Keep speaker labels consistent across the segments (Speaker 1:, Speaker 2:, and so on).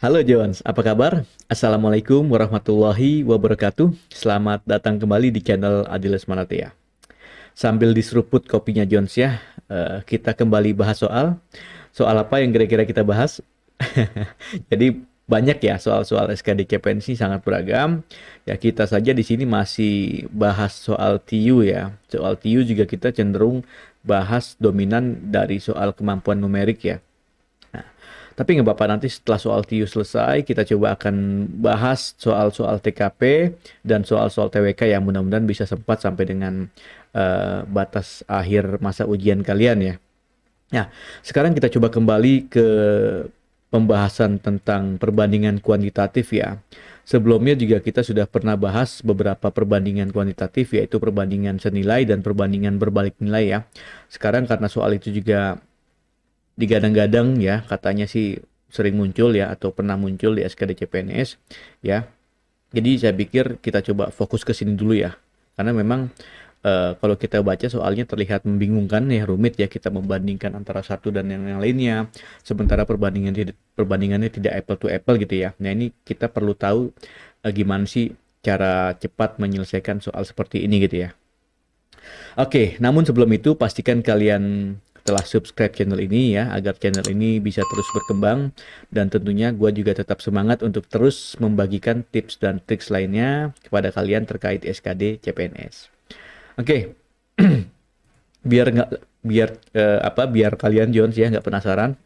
Speaker 1: Halo Jones, apa kabar? Assalamualaikum warahmatullahi wabarakatuh. Selamat datang kembali di channel Adil Lesmanatea. Sambil diseruput kopinya Jones ya, kita kembali bahas soal apa yang kira-kira kita bahas. Jadi banyak ya soal-soal SKD CPNS ini sangat beragam. Ya kita saja di sini masih bahas soal TU ya. Soal TU juga kita cenderung bahas dominan dari soal kemampuan numerik ya. Tapi nggak apa-apa, nanti setelah soal TIU selesai, kita coba akan bahas soal-soal TKP dan soal-soal TWK yang mudah-mudahan bisa sempat sampai dengan batas akhir masa ujian kalian ya. Nah, sekarang kita coba kembali ke pembahasan tentang perbandingan kuantitatif ya. Sebelumnya juga kita sudah pernah bahas beberapa perbandingan kuantitatif, yaitu perbandingan senilai dan perbandingan berbalik nilai ya. Sekarang karena soal itu juga digadang-gadang ya, katanya sih sering muncul ya atau pernah muncul di SKD CPNS ya. Jadi saya pikir kita coba fokus ke sini dulu ya. Karena memang kalau kita baca soalnya terlihat membingungkan ya, rumit ya kita membandingkan antara satu dan yang lainnya. Sementara perbandingannya tidak apple to apple gitu ya. Nah, ini kita perlu tahu gimana sih cara cepat menyelesaikan soal seperti ini gitu ya. Oke, namun sebelum itu pastikan kalian telah subscribe channel ini ya, agar channel ini bisa terus berkembang. Dan tentunya gue juga tetap semangat untuk terus membagikan tips dan trik lainnya kepada kalian terkait SKD CPNS. Oke, biar nggak biar biar kalian Jones ya nggak penasaran,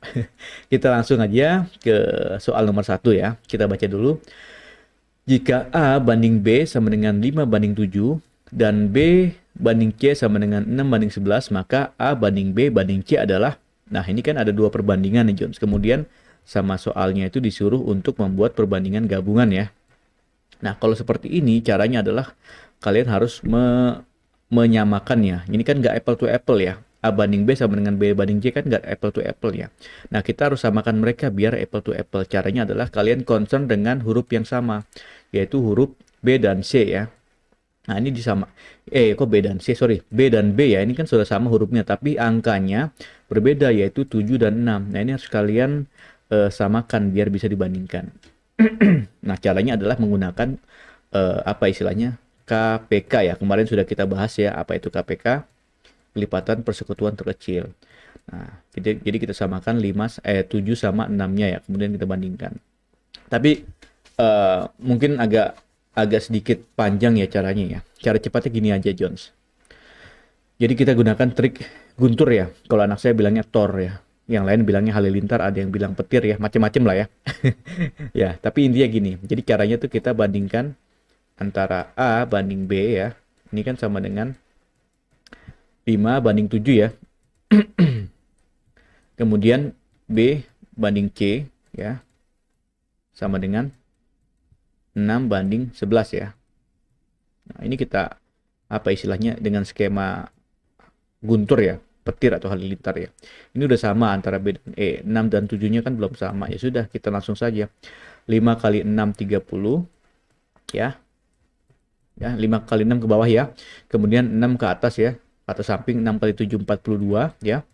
Speaker 1: kita langsung aja ke soal nomor satu ya. Kita baca dulu. Jika A banding B sama dengan 5 banding 7 dan B banding C sama dengan 6 banding 11, maka A banding B banding C adalah, nah ini kan ada dua perbandingan nih Jones. Kemudian sama soalnya itu disuruh untuk membuat perbandingan gabungan ya. Nah kalau seperti ini caranya adalah kalian harus menyamakannya. Ini kan nggak apple to apple ya. A banding B sama dengan B banding C kan nggak apple to apple ya. Nah kita harus samakan mereka biar apple to apple. Caranya adalah kalian concern dengan huruf yang sama, yaitu huruf B dan C ya. Nah ini disama, kok B dan C, sorry, B dan B ya, ini kan sudah sama hurufnya, tapi angkanya berbeda yaitu 7 dan 6. Nah ini harus kalian samakan biar bisa dibandingkan. Nah caranya adalah menggunakan apa istilahnya, KPK ya, kemarin sudah kita bahas ya, apa itu KPK, kelipatan persekutuan terkecil. Nah jadi kita samakan 7 sama 6-nya ya, kemudian kita bandingkan. Tapi mungkin agak sedikit panjang ya caranya ya. Cara cepatnya gini aja Jones. Jadi kita gunakan trik guntur ya. Kalau anak saya bilangnya Thor ya. Yang lain bilangnya halilintar, ada yang bilang petir ya. Macem-macem lah ya. Ya, tapi intinya gini. Jadi caranya tuh kita bandingkan antara A banding B ya. Ini kan sama dengan 5 banding 7 ya. Kemudian B banding C ya. Sama dengan 6 banding 11 ya. Nah, ini kita apa istilahnya dengan skema guntur ya, petir atau halilintar ya. Ini udah sama antara B dan E. 6 dan 7-nya kan belum sama. Ya sudah, kita langsung saja. 5 kali 6 30 ya. Ya, 5 kali 6 ke bawah ya. Kemudian 6 ke atas ya. Atas samping 6 kali 7 42 ya.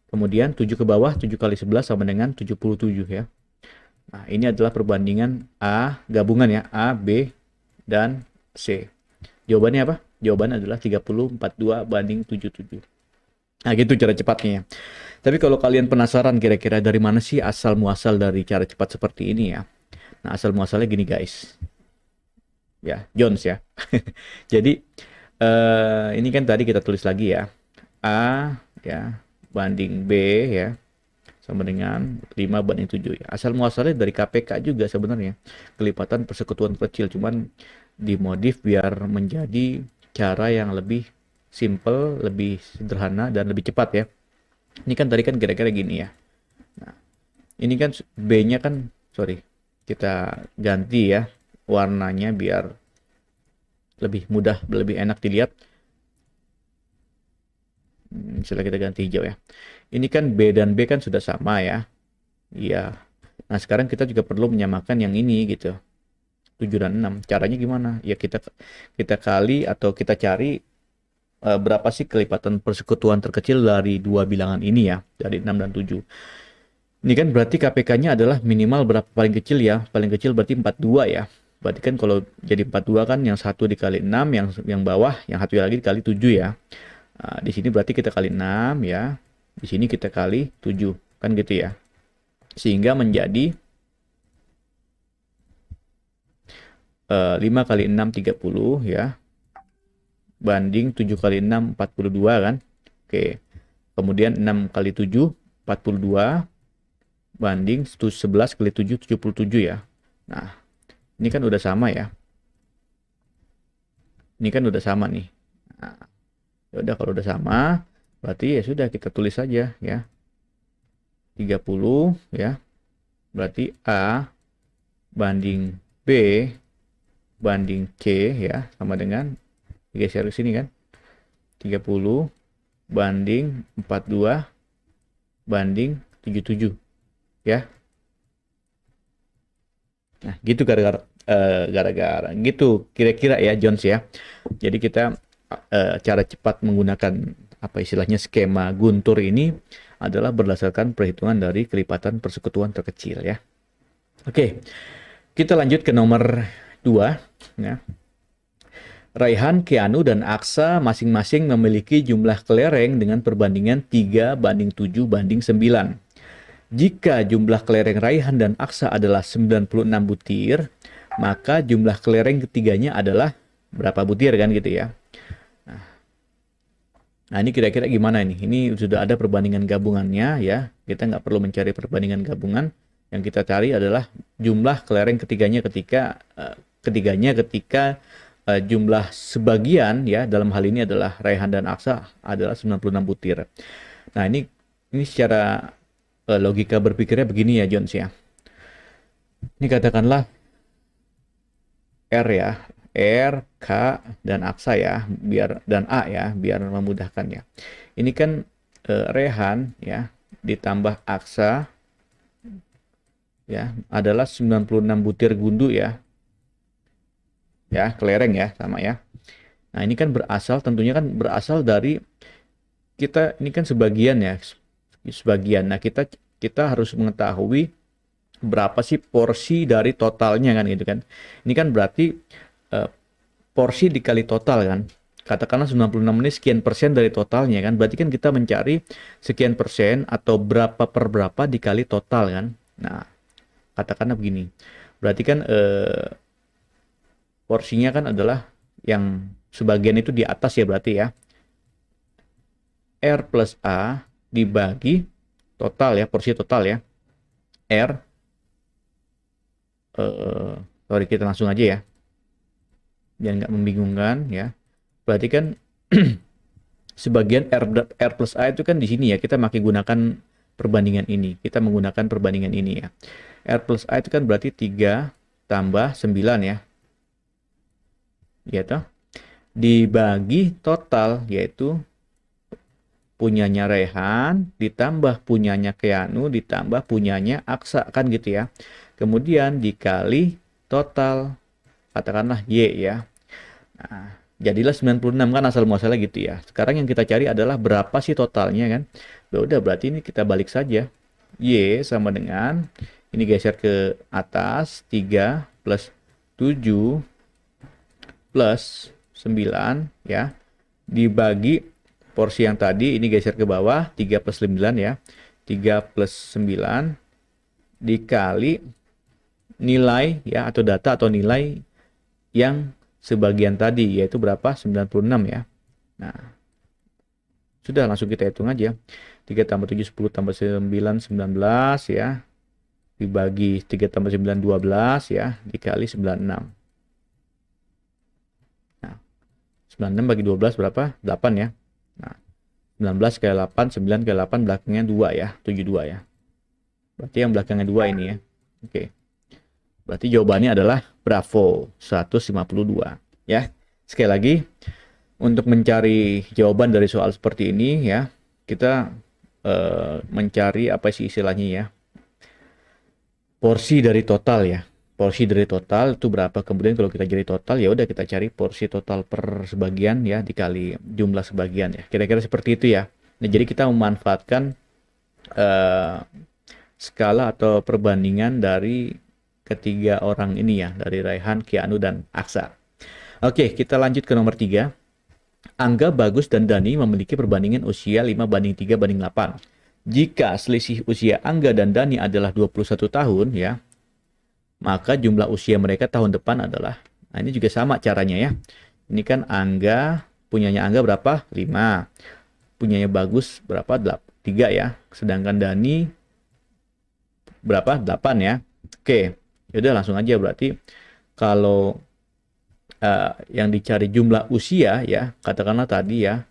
Speaker 1: Kemudian 7 ke bawah, 7 kali 11 sama dengan 77 ya. Nah, ini adalah perbandingan A, gabungan ya, A, B, dan C. Jawabannya apa? Jawabannya adalah 3042 banding 77. Nah, gitu cara cepatnya ya. Tapi kalau kalian penasaran kira-kira dari mana sih asal muasal dari cara cepat seperti ini ya. Nah, asal muasalnya gini guys. Ya, Jones ya. Jadi, ini kan tadi kita tulis lagi ya. A ya banding B ya sama dengan 5 banding 7 ya. Asal muasalnya dari KPK juga sebenarnya. Kelipatan persekutuan kecil, cuman dimodif biar menjadi cara yang lebih simple, lebih sederhana, dan lebih cepat ya. Ini kan tadi kan kira-kira gini ya. Nah, ini kan B-nya kan, sorry, kita ganti ya warnanya biar lebih mudah, lebih enak dilihat. Misalnya kita ganti hijau ya. Ini kan B dan B kan sudah sama ya. Iya. Nah, sekarang kita juga perlu menyamakan yang ini gitu. 7 dan 6. Caranya gimana? Ya kita kali atau kita cari berapa sih kelipatan persekutuan terkecil dari dua bilangan ini ya, dari 6 dan 7. Ini kan berarti KPK-nya adalah minimal berapa paling kecil ya? Paling kecil berarti 42 ya. Berarti kan kalau jadi 42 kan yang satu dikali 6, yang bawah, yang satu lagi dikali 7 ya. Nah, di sini berarti kita kali 6 ya. Di sini kita kali 7. Kan gitu ya. Sehingga menjadi 5 kali 6 30 ya. Banding 7 kali 6 42 kan. Oke. Kemudian 6 kali 7 42 banding 11 kali 7 77 ya. Nah, ini kan udah sama ya. Ini kan udah sama nih. Nah, ya udah kalau udah sama, berarti ya sudah kita tulis saja ya. 30 ya. Berarti A banding B banding C ya sama dengan digeser ke sini kan. 30 banding 42 banding 77 ya. Nah, gitu gara-gara gitu kira-kira ya Jones ya. Jadi kita cara cepat menggunakan apa istilahnya skema Guntur ini adalah berdasarkan perhitungan dari kelipatan persekutuan terkecil ya. Oke, kita lanjut ke nomor 2 ya. Raihan, Keanu, dan Aksa masing-masing memiliki jumlah kelereng dengan perbandingan 3 banding 7 banding 9. Jika jumlah kelereng Raihan dan Aksa adalah 96 butir, maka jumlah kelereng ketiganya adalah berapa butir kan gitu ya. Nah ini kira-kira gimana ini? Ini sudah ada perbandingan gabungannya ya. Kita nggak perlu mencari perbandingan gabungan. Yang kita cari adalah jumlah kelereng ketiganya ketika jumlah sebagian ya dalam hal ini adalah Raihan dan Aksa adalah 96 butir. Nah ini secara logika berpikirnya begini ya Jones ya. Ini katakanlah R ya, R, K, dan Aksa ya, dan A ya, biar memudahkan ya. Ini kan Raihan ya ditambah Aksa ya adalah 96 butir gundu ya. Ya, kelereng ya, sama ya. Nah, ini kan tentunya kan berasal dari kita, ini kan sebagian ya, sebagian. Nah, kita harus mengetahui berapa sih porsi dari totalnya kan gitu kan. Ini kan berarti porsi dikali total kan. Katakanlah 96 ini sekian persen dari totalnya kan. Berarti kan kita mencari sekian persen atau berapa per berapa dikali total kan. Nah, katakanlah begini. Berarti kan porsinya kan adalah yang sebagian itu di atas ya berarti ya. R plus A dibagi total ya, porsi total ya. R, sorry kita langsung aja ya. Biar nggak membingungkan ya. Berarti kan sebagian R plus A itu kan di sini ya. Kita pakai gunakan perbandingan ini. Kita menggunakan perbandingan ini ya. R plus A itu kan berarti 3 tambah 9 ya. Gitu. Dibagi total yaitu punyanya Raihan ditambah punyanya Keanu ditambah punyanya Aksa kan gitu ya. Kemudian dikali total katakanlah Y ya. Nah, jadilah 96 kan asal muasalnya gitu ya. Sekarang yang kita cari adalah berapa sih totalnya kan. Ya udah berarti ini kita balik saja. Y sama dengan ini geser ke atas 3 plus 7 plus 9 ya dibagi porsi yang tadi ini geser ke bawah 3 plus 9 ya 3 plus 9 dikali nilai ya atau data atau nilai yang sebagian tadi yaitu berapa 96 ya. Nah sudah langsung kita hitung aja 3 tambah 7 10 tambah 9 19 ya dibagi 3 tambah 9 12 ya dikali 96. 96 bagi 12 berapa? 8 ya. Nah, 19 kali 8, 9 kali 8 belakangnya 2 ya, 72 ya. Berarti yang belakangnya 2 ini ya. Oke. Berarti jawabannya adalah bravo, 152 ya. Sekali lagi, untuk mencari jawaban dari soal seperti ini ya, kita mencari apa sih istilahnya ya. Porsi dari total ya. Porsi dari total itu berapa, kemudian kalau kita jadi total ya udah kita cari porsi total per sebagian ya dikali jumlah sebagian ya, kira-kira seperti itu ya. Nah jadi kita memanfaatkan skala atau perbandingan dari ketiga orang ini ya, dari Raihan, Keanu, dan Aksa. Oke, kita lanjut ke nomor 3. Angga, Bagus, dan Dani memiliki perbandingan usia 5:3:8. Jika selisih usia Angga dan Dani adalah 21 tahun ya, maka jumlah usia mereka tahun depan adalah, nah ini juga sama caranya ya. Ini kan Angga, punyanya Angga berapa? 5. Punyanya Bagus berapa? 3 ya. Sedangkan Dani berapa? 8 ya. Oke, yaudah langsung aja berarti kalau yang dicari jumlah usia ya, katakanlah tadi ya,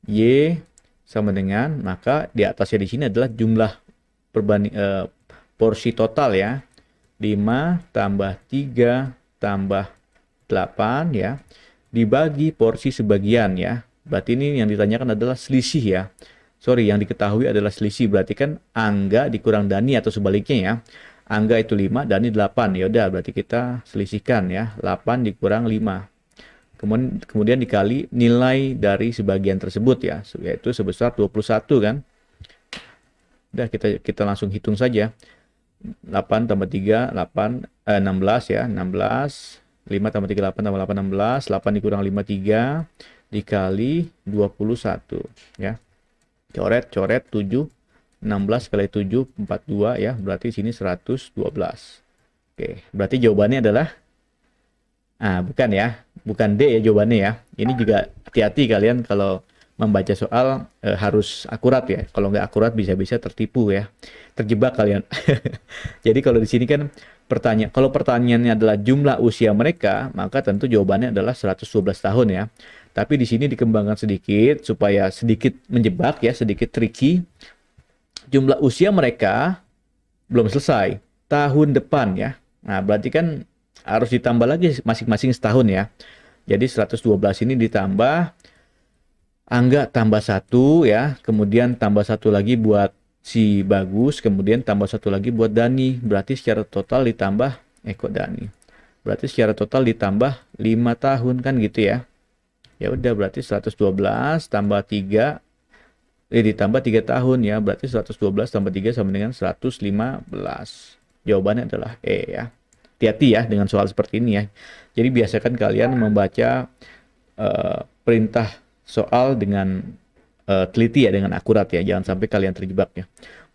Speaker 1: Y sama dengan, maka di atasnya di sini adalah jumlah porsi total ya. 5 tambah 3 tambah 8 ya, dibagi porsi sebagian ya. Berarti ini yang ditanyakan adalah selisih ya. Sorry, yang diketahui adalah selisih. Berarti kan Angga dikurang Dani atau sebaliknya ya. Angga itu 5, Dani 8. Ya udah, berarti kita selisihkan ya. 8 dikurang 5. Kemudian dikali nilai dari sebagian tersebut ya, yaitu sebesar 21 kan. Udah, kita langsung hitung saja. 8 tambah 3, 16 ya. 16. 5 tambah 3, 8 tambah 8, 16. 8 dikurang 5, 3. Dikali 21 ya. Coret 7. 16 kali 7, 42 ya. Berarti sini 112. Oke, berarti jawabannya adalah, bukan ya. Bukan D ya jawabannya ya. Ini juga hati-hati kalian kalau membaca soal, harus akurat ya. Kalau nggak akurat bisa-bisa tertipu ya. Terjebak kalian. Jadi kalau di sini kan kalau pertanyaannya adalah jumlah usia mereka, maka tentu jawabannya adalah 112 tahun ya. Tapi di sini dikembangkan sedikit supaya sedikit menjebak ya, sedikit tricky. Jumlah usia mereka belum selesai, tahun depan ya. Nah, berarti kan harus ditambah lagi masing-masing setahun ya. Jadi 112 ini ditambah Angga tambah 1 ya, kemudian tambah 1 lagi buat si Bagus, kemudian tambah 1 lagi buat Dani. Berarti secara total ditambah Dani. Berarti secara total ditambah 5 tahun kan gitu ya. Ya udah, berarti 112 tambah 3 ditambah 3 tahun ya, berarti 112 tambah 3 sama dengan 115. Jawabannya adalah E ya. Hati-hati ya dengan soal seperti ini ya. Jadi biasakan kalian membaca perintah soal dengan teliti ya, dengan akurat ya. Jangan sampai kalian terjebak ya.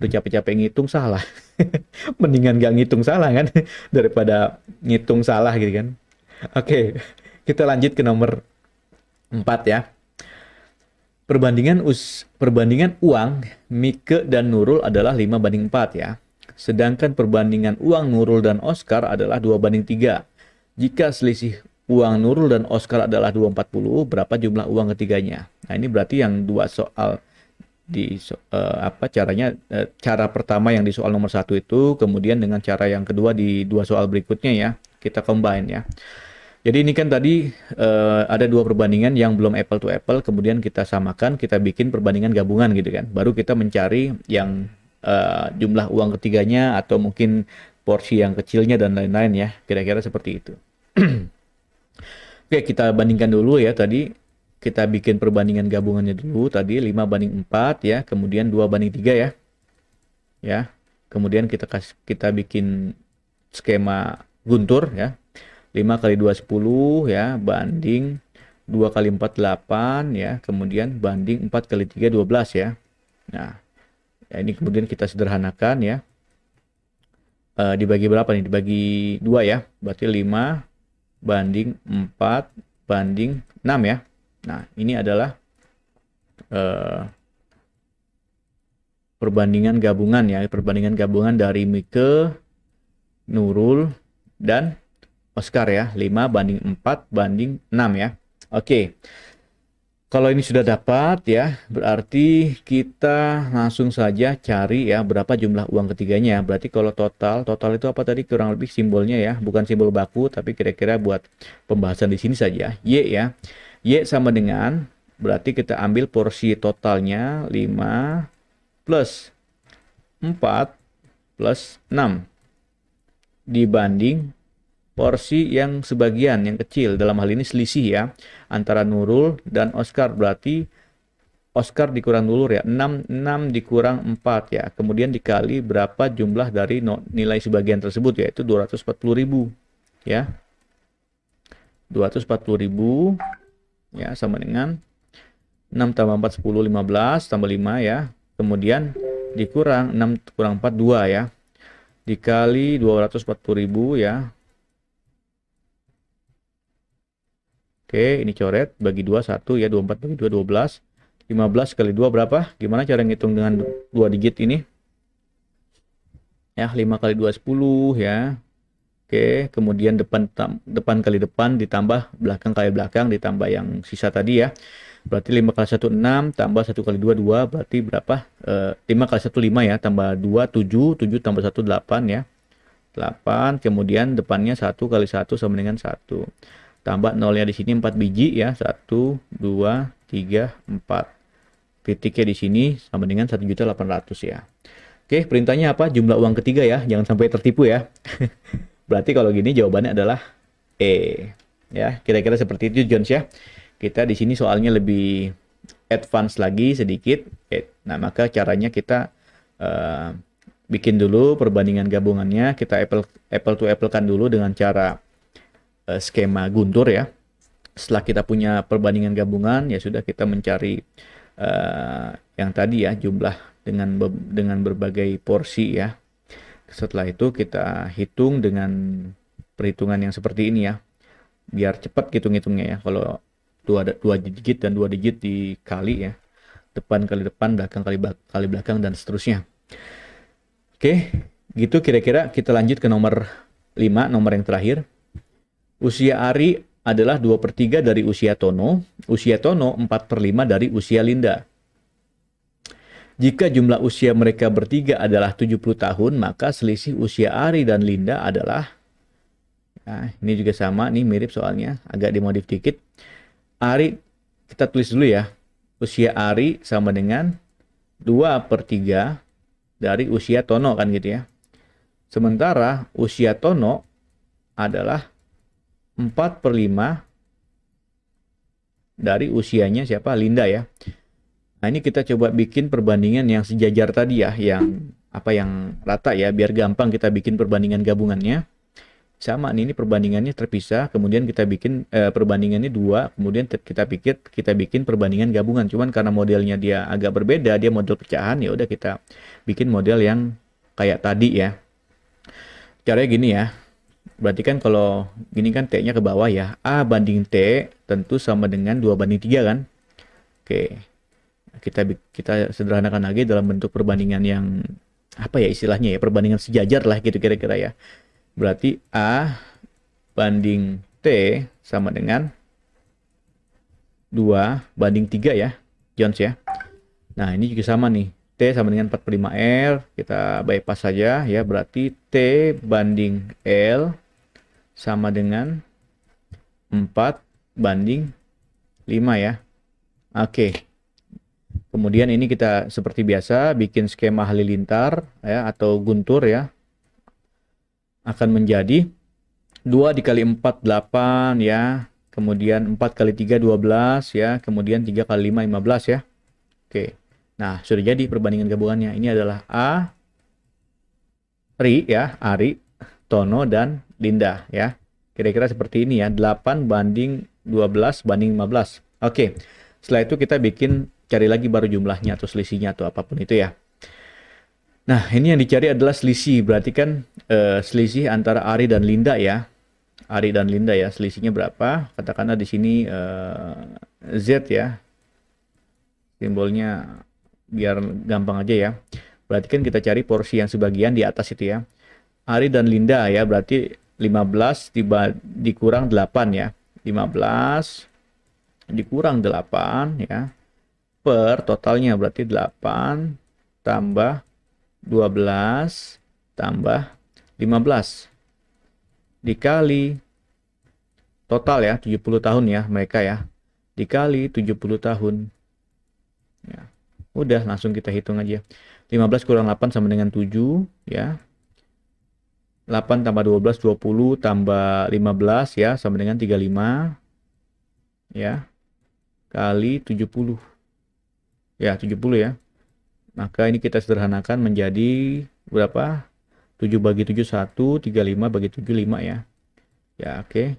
Speaker 1: Udah capek-capek ngitung salah. Mendingan gak ngitung salah kan daripada ngitung salah gitu kan. Oke, kita lanjut ke nomor 4 ya. Perbandingan uang Mike dan Nurul adalah 5:4 ya. Sedangkan perbandingan uang Nurul dan Oscar adalah 2:3. Jika selisih uang Nurul dan Oscar adalah 240, berapa jumlah uang ketiganya? Nah, ini berarti yang dua soal cara pertama yang di soal nomor 1 itu, kemudian dengan cara yang kedua di dua soal berikutnya ya. Kita combine ya. Jadi ini kan tadi ada dua perbandingan yang belum apple to apple, kemudian kita samakan, kita bikin perbandingan gabungan gitu kan. Baru kita mencari yang jumlah uang ketiganya atau mungkin porsi yang kecilnya dan lain-lain ya. Kira-kira seperti itu. Oke, kita bandingkan dulu ya tadi. Kita bikin perbandingan gabungannya dulu tadi 5:4 ya, kemudian 2:3 ya. Ya. Kemudian kita bikin skema guntur ya. 5 kali 2 10 ya, banding 2 kali 4 8 ya, kemudian banding 4 kali 3 12 ya. Nah, ini kemudian kita sederhanakan ya. Dibagi berapa nih? Dibagi 2 ya. Berarti 5 banding 4 banding 6 ya. Nah, ini adalah perbandingan gabungan ya, perbandingan gabungan dari Mike, Nurul, dan Oscar ya, 5:4 banding 6 ya. Oke. Kalau ini sudah dapat ya, berarti kita langsung saja cari ya berapa jumlah uang ketiganya. Berarti kalau total itu apa tadi, kurang lebih simbolnya ya, bukan simbol baku tapi kira-kira buat pembahasan di sini saja. Y ya. Y sama dengan, berarti kita ambil porsi totalnya 5 plus 4 plus 6 dibanding porsi yang sebagian, yang kecil, dalam hal ini selisih ya, antara Nurul dan Oscar. Berarti Oscar dikurang dulu ya. 6 dikurang 4 ya. Kemudian dikali berapa jumlah dari nilai sebagian tersebut, yaitu 240.000 ya. 240.000 ya sama dengan 6 tambah 4 10 15 tambah 5 ya. Kemudian dikurang 6 kurang 4 2 ya. Dikali 240.000 ya. Oke, ini coret bagi 2 1 ya. 24 bagi 2 12. 15 kali 2 berapa? Gimana cara ngitung dengan 2 digit ini? Ya, 5 kali 2 10 ya. Oke, kemudian depan kali depan ditambah belakang kali belakang ditambah yang sisa tadi ya. Berarti 5 kali 1 6 tambah 1 kali 2 2 berarti berapa? 5 kali 1 5 ya, tambah 2 7, 7 tambah 1 8 ya. 8, kemudian depannya 1 kali 1 sama dengan 1. Tambah nolnya di sini 4 biji ya. 1 2 3 4. Titiknya di sini sama dengan 1.800.000 ya. Oke, perintahnya apa? Jumlah uang ketiga ya, jangan sampai tertipu ya. Berarti kalau gini jawabannya adalah E. Ya, kira-kira seperti itu Jones ya. Kita di sini soalnya lebih advance lagi sedikit. Nah, maka caranya kita bikin dulu perbandingan gabungannya. Kita apple to apple kan dulu dengan cara skema guntur ya. Setelah kita punya perbandingan gabungan, ya sudah kita mencari yang tadi ya, jumlah dengan berbagai porsi ya. Setelah itu kita hitung dengan perhitungan yang seperti ini ya, biar cepat hitung-hitungnya ya. Kalau dua digit dan 2 digit dikali ya, depan kali depan, belakang kali belakang dan seterusnya. Oke, gitu kira-kira. Kita lanjut ke nomor 5, nomor yang terakhir. Usia Ari adalah 2/3 dari usia Tono. Usia Tono 4/5 dari usia Linda. Jika jumlah usia mereka bertiga adalah 70 tahun, maka selisih usia Ari dan Linda adalah, nah, ini juga sama, nih mirip soalnya, agak dimodif dikit. Ari, kita tulis dulu ya, usia Ari sama dengan 2/3 dari usia Tono kan gitu ya. Sementara usia Tono adalah 4/5 dari usianya siapa? Linda ya. Nah, ini kita coba bikin perbandingan yang sejajar tadi ya, yang rata ya, biar gampang kita bikin perbandingan gabungannya. Sama nih, ini perbandingannya terpisah, kemudian kita bikin perbandingannya 2, kemudian kita bikin perbandingan gabungan. Cuman karena modelnya dia agak berbeda, dia model pecahan, ya udah kita bikin model yang kayak tadi ya. Caranya gini ya. Berarti kan kalau gini kan T-nya ke bawah ya. A banding T tentu sama dengan 2/3 kan. Oke. Kita sederhanakan lagi dalam bentuk perbandingan yang apa ya istilahnya ya, perbandingan sejajar lah gitu kira-kira ya. Berarti A banding T sama dengan 2/3 ya, Jones ya. Nah, ini juga sama nih. T sama dengan 4/5R, kita bypass saja ya. Berarti T banding L sama dengan 4/5 ya. Oke. Kemudian ini kita seperti biasa bikin skema halilintar ya, atau guntur ya. Akan menjadi 2 dikali 4 8 ya. Kemudian 4 kali 3 12 ya. Kemudian 3 kali 5 15 ya. Oke. Nah, sudah jadi perbandingan gabungannya. Ini adalah Ari, Tono dan Linda ya. Kira-kira seperti ini ya. 8/12/15. Oke. Setelah itu kita cari lagi baru jumlahnya atau selisihnya atau apapun itu ya. Nah, ini yang dicari adalah selisih. Berarti kan selisih antara Ari dan Linda ya. Ari dan Linda ya. Selisihnya berapa? Katakanlah di sini Z ya. Simbolnya biar gampang aja ya. Berarti kan kita cari porsi yang sebagian di atas itu ya. Ari dan Linda ya. Berarti 15 dikurang 8 ya. 15 dikurang 8 ya. Per totalnya berarti 8 tambah 12 tambah 15 dikali total ya 70 tahun ya mereka ya, dikali 70 tahun ya. Udah langsung kita hitung aja. 15 kurang 8 sama dengan 7 ya. 8 tambah 12 20 tambah 15 ya sama dengan 35 ya, kali 70 Ya, 70 ya. Maka ini kita sederhanakan menjadi berapa? 7 bagi 7 1, 35 bagi 7 5 ya. Ya, oke.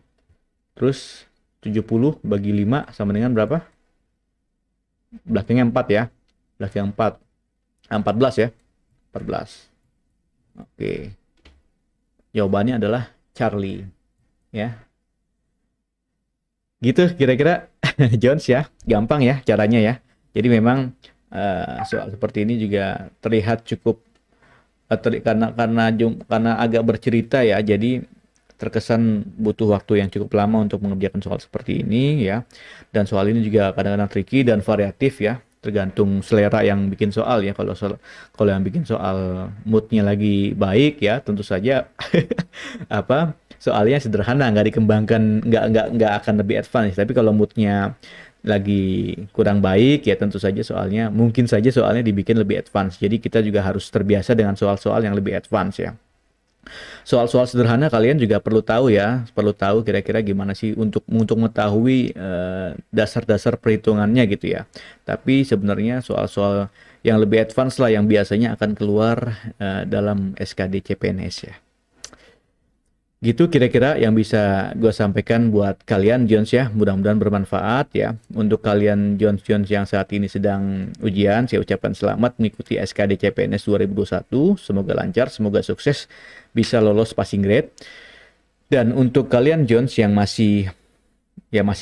Speaker 1: Terus 70 bagi 5 sama dengan berapa? Belakangnya 4 ya. Belakang 4. 14 ya. 14. Oke. Jawabannya adalah Charlie. Ya. Gitu kira-kira Jones ya. Gampang ya caranya ya. Jadi memang soal seperti ini juga terlihat cukup karena agak bercerita ya. Jadi terkesan butuh waktu yang cukup lama untuk mengerjakan soal seperti ini ya. Dan soal ini juga kadang-kadang tricky dan variatif ya. Tergantung selera yang bikin soal ya. Kalau yang bikin soal moodnya lagi baik ya, tentu saja apa soalnya sederhana, nggak dikembangkan, nggak akan lebih advance. Tapi kalau moodnya lagi kurang baik ya, tentu saja mungkin saja soalnya dibikin lebih advance. Jadi kita juga harus terbiasa dengan soal-soal yang lebih advance ya. Soal-soal sederhana kalian juga perlu tahu ya, perlu tahu kira-kira gimana sih untuk mengetahui dasar-dasar perhitungannya gitu ya. Tapi sebenarnya soal-soal yang lebih advance lah yang biasanya akan keluar dalam SKD CPNS ya. Gitu kira-kira yang bisa gue sampaikan buat kalian Jones ya. Mudah-mudahan bermanfaat ya. Untuk kalian Jones yang saat ini sedang ujian, saya ucapkan selamat mengikuti SKD CPNS 2021. Semoga lancar, semoga sukses, bisa lolos passing grade. Dan untuk kalian Jones yang masih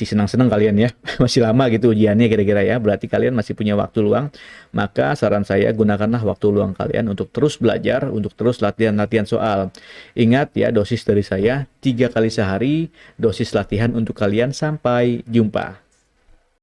Speaker 1: senang-senang kalian ya, masih lama gitu ujiannya kira-kira ya, berarti kalian masih punya waktu luang, maka saran saya gunakanlah waktu luang kalian untuk terus belajar, untuk terus latihan soal. Ingat ya, dosis dari saya 3 kali sehari, dosis latihan untuk kalian. Sampai jumpa.